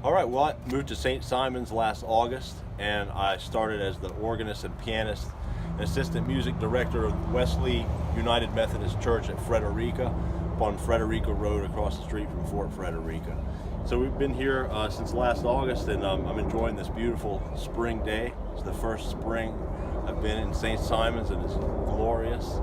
All right, well, I moved to St. Simon's last August, and I started as the organist and pianist and assistant music director of Wesley United Methodist Church at Frederica, up on Frederica Road across the street from Fort Frederica. So we've been here since last August, and I'm enjoying this beautiful spring day. It's the first spring I've been in St. Simon's, and it's glorious.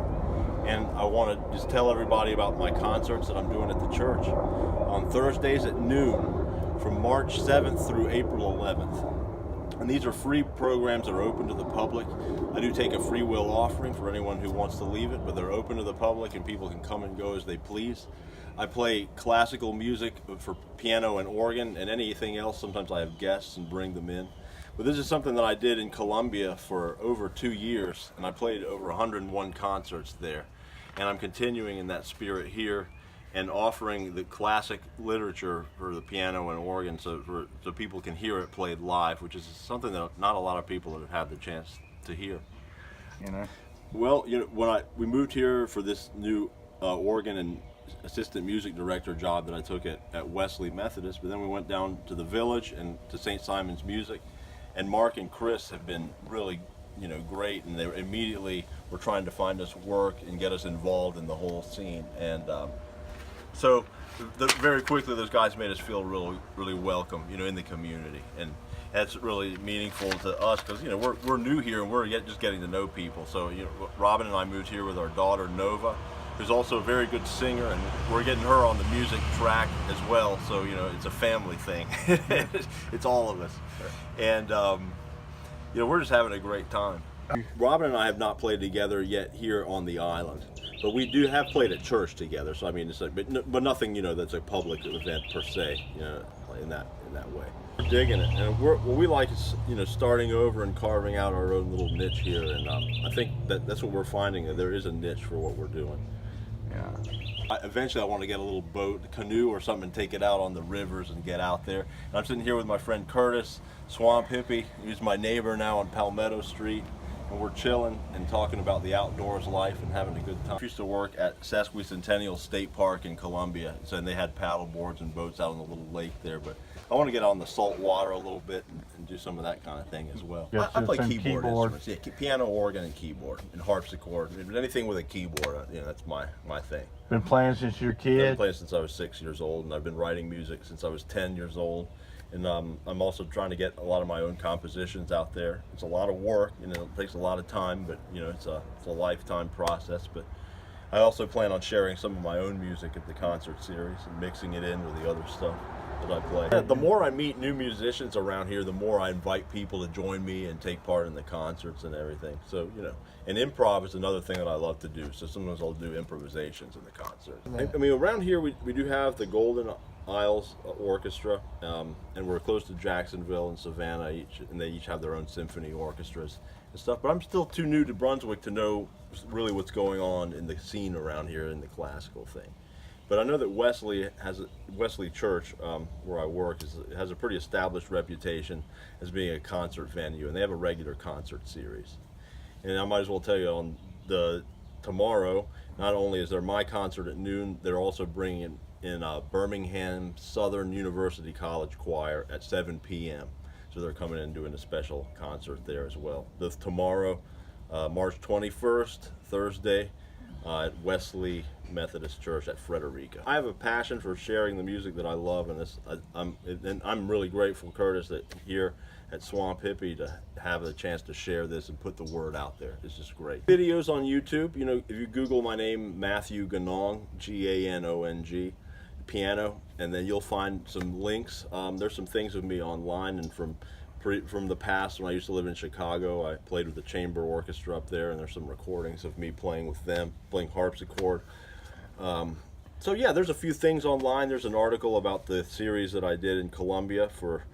And I want to just tell everybody about my concerts that I'm doing at the church on Thursdays at noon from March 7th through April 11th. And these are free programs that are open to the public. I do take a free will offering for anyone who wants to leave it, but they're open to the public and people can come and go as they please. I play classical music for piano and organ and anything else. Sometimes I have guests and bring them in. But this is something that I did in Columbia for over 2 years, and I played over 101 concerts there. And I'm continuing in that spirit here and offering the classic literature for the piano and organ so people can hear it played live, which is something that not a lot of people have had the chance to hear. You know? Well, when we moved here for this new organ and assistant music director job that I took at Wesley Methodist, but then we went down to the village and to St. Simon's Music, and Mark and Chris have been really great, and they immediately were trying to find us work and get us involved in the whole scene. And so very quickly those guys made us feel really welcome in the community, and that's really meaningful to us because we're new here and we're just getting to know people. So Robin and I moved here with our daughter Nova, who's also a very good singer, and we're getting her on the music track as well, so it's a family thing. It's all of us. And we're just having a great time. Robin and I have not played together yet here on the island, but we have played at church together. So I mean, it's like, but nothing that's a public event per se, in that way. We're digging it, and what we like is starting over and carving out our own little niche here, and I think that's what we're finding, that there is a niche for what we're doing. Yeah. Eventually I want to get a little boat, canoe or something, and take it out on the rivers and get out there. And I'm sitting here with my friend Curtis, Swamp Hippie, who's my neighbor now on Palmetto Street, and we're chilling and talking about the outdoors life and having a good time. I used to work at Sesquicentennial State Park in Columbia, so they had paddle boards and boats out on the little lake there, but I want to get on the salt water a little bit and do some of that kind of thing as well. Yes, I play keyboard instruments, yeah, piano, organ, and keyboard, and harpsichord. Anything with a keyboard, that's my thing. Been playing since you were a I've been kid? playing since I was 6 years old, and I've been writing music since I was 10 years old. And I'm also trying to get a lot of my own compositions out there. It's a lot of work, it takes a lot of time, but it's a lifetime process. But I also plan on sharing some of my own music at the concert series and mixing it in with the other stuff that I play. Yeah, the more I meet new musicians around here, the more I invite people to join me and take part in the concerts and everything. So, and improv is another thing that I love to do. So sometimes I'll do improvisations in the concert. I mean, around here we do have the Golden Isles Orchestra, and we're close to Jacksonville and Savannah, and they each have their own symphony orchestras and stuff. But I'm still too new to Brunswick to know really what's going on in the scene around here in the classical thing. But I know that Wesley Church, where I work, has a pretty established reputation as being a concert venue, and they have a regular concert series. And I might as well tell you, on tomorrow, not only is there my concert at noon, they're also bringing in Birmingham Southern University College Choir at 7 p.m. So they're coming in and doing a special concert there as well. Tomorrow, March 21st, Thursday, at Wesley Methodist Church at Frederica. I have a passion for sharing the music that I love, and I'm really grateful, Curtis, that here at Swamp Hippie to have the chance to share this and put the word out there. It's just great. Videos on YouTube, if you Google my name, Matthew Ganong, G-A-N-O-N-G, piano, and then you'll find some links. There's some things of me online, and from the past when I used to live in Chicago, I played with the chamber orchestra up there, and there's some recordings of me playing with them, playing harpsichord. So yeah, there's a few things online. There's an article about the series that I did in Columbia for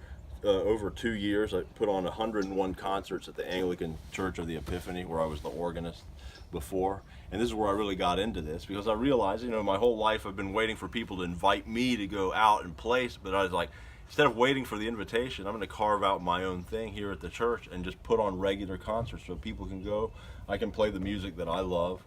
over 2 years. I put on 101 concerts at the Anglican Church of the Epiphany, where I was the organist before. And this is where I really got into this, because I realized, my whole life I've been waiting for people to invite me to go out and play, but I was like, instead of waiting for the invitation, I'm going to carve out my own thing here at the church and just put on regular concerts so people can go. I can play the music that I love,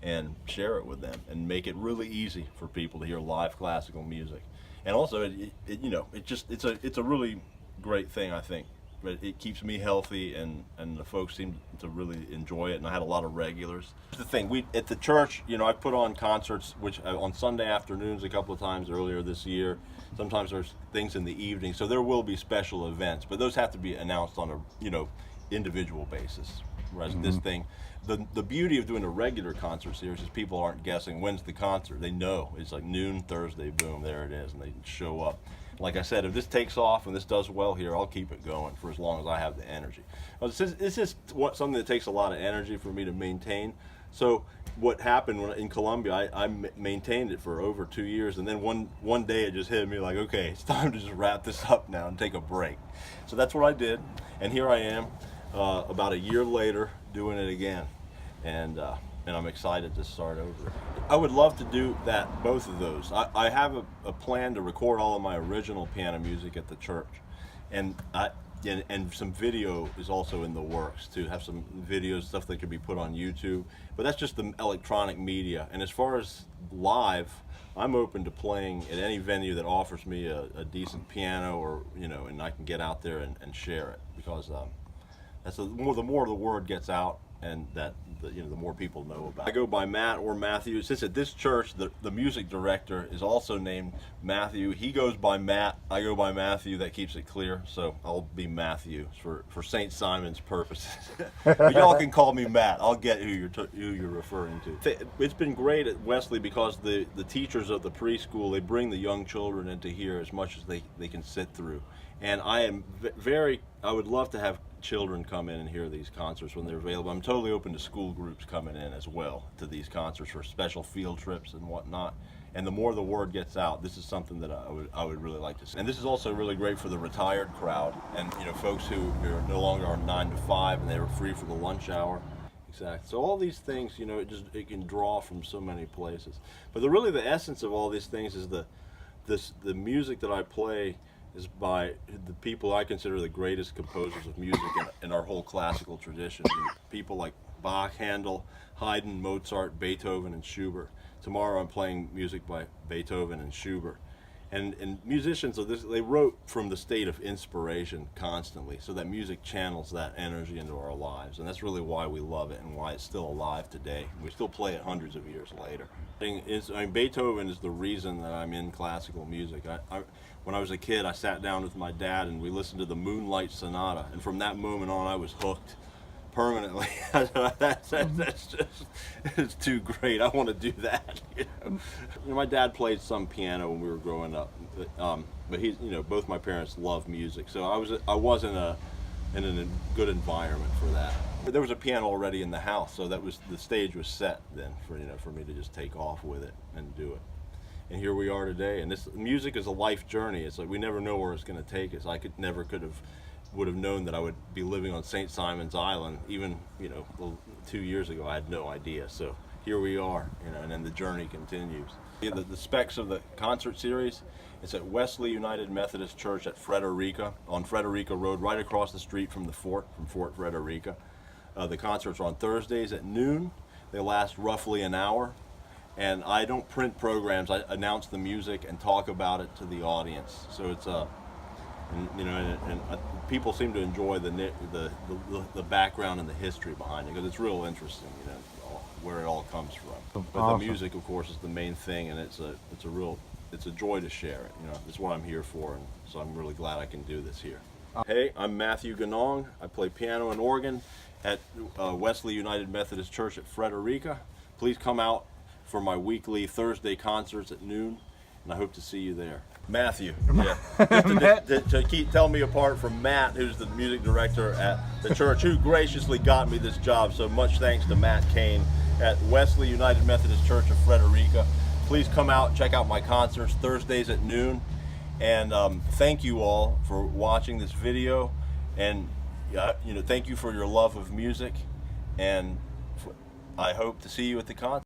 and share it with them and make it really easy for people to hear live classical music. And also, it's a really great thing, I think. But it keeps me healthy, and the folks seem to really enjoy it, and I had a lot of regulars. The thing, we at the church, I put on concerts, which on Sunday afternoons a couple of times earlier this year. Sometimes there's things in the evening, so there will be special events, but those have to be announced on a individual basis. Whereas this thing, the beauty of doing a regular concert series is people aren't guessing when's the concert. They know it's like noon Thursday, boom, there it is, and they show up. Like I said, if this takes off and this does well here, I'll keep it going for as long as I have the energy. It's just something that takes a lot of energy for me to maintain. So what happened in Colombia, I maintained it for over 2 years, and then one day it just hit me like, okay, it's time to just wrap this up now and take a break. So that's what I did, and here I am about a year later doing it again, and I'm excited to start over. I would love to do both of those. I have a plan to record all of my original piano music at the church, and some video is also in the works, to have some videos, stuff that could be put on YouTube. But that's just the electronic media. And as far as live, I'm open to playing at any venue that offers me a decent piano, or and I can get out there and share it, because that's the more the word gets out, and that the more people know about it. I go by Matt or Matthew. Since at this church the music director is also named Matthew, he goes by Matt, I go by Matthew. That keeps it clear, so I'll be Matthew for St. Simon's purposes. But y'all can call me Matt. I'll get who you're referring to. It's been great at Wesley because the teachers of the preschool, they bring the young children into here as much as they can sit through. And I would love to have children come in and hear these concerts when they're available. I'm totally open to school groups coming in as well to these concerts for special field trips and whatnot. And the more the word gets out, this is something that I would really like to see. And this is also really great for the retired crowd, and folks who are no longer on 9 to 5 and they were free for the lunch hour. Exactly. So all these things, it can draw from so many places. But the essence of all these things is the music that I play is by the people I consider the greatest composers of music in our whole classical tradition. People like Bach, Handel, Haydn, Mozart, Beethoven, and Schubert. Tomorrow I'm playing music by Beethoven and Schubert. And musicians of this, they wrote from the state of inspiration constantly, so that music channels that energy into our lives. And that's really why we love it and why it's still alive today. We still play it hundreds of years later. Beethoven is the reason that I'm in classical music. When I was a kid, I sat down with my dad and we listened to the Moonlight Sonata, and from that moment on I was hooked permanently. It's too great. I want to do that. My dad played some piano when we were growing up, but he's both my parents love music, so I was in a good environment for that. But there was a piano already in the house, so the stage was set then for me to just take off with it and do it. And here we are today, and this music is a life journey. It's like we never know where it's going to take us. I would have known that I would be living on St. Simon's Island even 2 years ago. I had no idea. So here we are, and then the journey continues. The specs of the concert series, it's at Wesley United Methodist Church at Frederica, on Frederica Road, right across the street from Fort Frederica. The concerts are on Thursdays at noon. They last roughly an hour. And I don't print programs. I announce the music and talk about it to the audience. So it's people seem to enjoy the background and the history behind it, because it's real interesting, where it all comes from. But awesome. The music, of course, is the main thing, and it's a joy to share it. It's what I'm here for, and so I'm really glad I can do this here. Hey, I'm Matthew Ganong. I play piano and organ at Wesley United Methodist Church at Frederica. Please come out for my weekly Thursday concerts at noon, and I hope to see you there. Matthew, yeah. to tell me apart from Matt, who's the music director at the church, who graciously got me this job. So much thanks to Matt Kane at Wesley United Methodist Church of Frederica. Please come out, check out my concerts Thursdays at noon, and thank you all for watching this video, and thank you for your love of music, and I hope to see you at the concert.